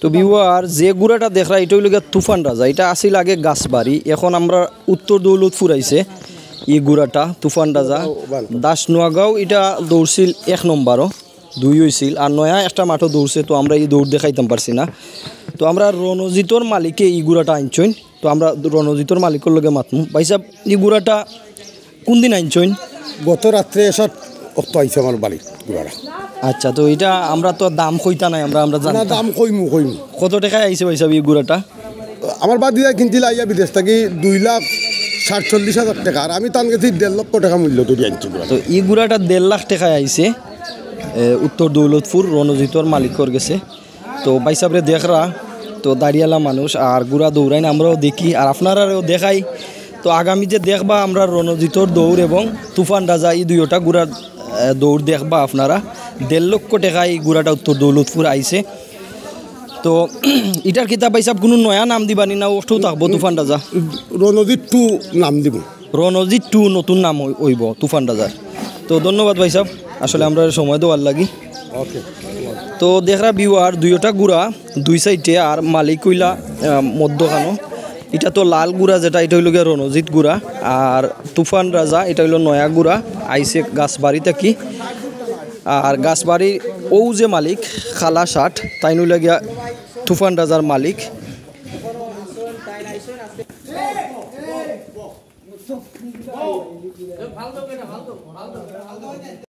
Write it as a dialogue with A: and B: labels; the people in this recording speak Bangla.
A: তো বিওয়ার যে গুড়াটা দেখরা এটা হইল গিয়া তুফান রাজা, এটা আসিল আগে গাছবাড়ি, এখন আমরা উত্তর দৌলতপুর আইছে এই গুড়াটা তুফান রাজা। দাস নোয়াগাঁও এটা দৌড়ছিল 1 নম্বরও 2 হয়েছিল, আর নয়া একটা মাঠও দৌড়ছে, তো আমরা এই দৌড় দেখাইতাম পারছি না। তো আমরা রণজিতর মালিকে এই গুড়াটা আনছইন, তো আমরা রণজিতর মালিকের লগে মাতমু। ভাই সাহেব এই গুড়াটা কোন দিন আনছইন?
B: গত রাত্রে এসব অক্ত আইছে আমার বাড়ি গুড়াটা।
A: আচ্ছা, তো এটা আমরা তো দাম কইতা নাই, আমরা জানি
B: দাম কইমু।
A: কত টাকায় আইছে ভাই সাহেব এই গুড়াটা?
B: আমার বাদ দিয়া কিনছিল আইয়া বিদেশ থেকে 2,47,000 টাকা, আর আমি তার কাছে 1.5 লক্ষ টাকা মূল্য ধরে আনছি।
A: তো এই গুড়াটা 1.5 লাখ টাকায় আইছে উত্তর দৌলতপুর রণজিতর মালিকর গেছে। তো ভাই সাহেবরে দেখরা তো দাঁড়িয়ালা মানুষ আর গুড়া দৌড়াইন আমরাও দেখি আর আপনারাও দেখাই। তো আগামীতে দেখবা আমরা রণজিতর দৌড় এবং তুফান রাজা এই দুইটা গুড়ার দৌড় দেখবা আপনারা। 1.5 লক্ষ টাকা এই গুড়াটা উত্তর দৌলতপুর আইছে। তো এটার কিতাব ভাই সাহেব কোনো নয়া নাম দিবানি না ওঠেও থাকবো তুফান রাজা?
B: রণজিৎ 2 নাম দিব।
A: রণজিৎ 2 নতুন নাম হইব তুফান রাজার। তো ধন্যবাদ ভাই সাহেব, আসলে আমরা সময় দেওয়ার লাগি।
B: ওকে।
A: তো দেখরা বিওয়ার দুইটা গুড়া 2 সাইডে, আর মালিক কইলা মধ্যখানো। এটা তো লাল গুড়া যেটা, এটা হইল গিয়ে রণজিৎ গুড়া, আর তুফান রাজা এটা হইল নয়া গুড়া আইসে গাছবাড়ি থাকি। আর গাছবাড়ির ও যে মালিক খালা 60 তাই নইলে গিয়া তুফান রাজার মালিক।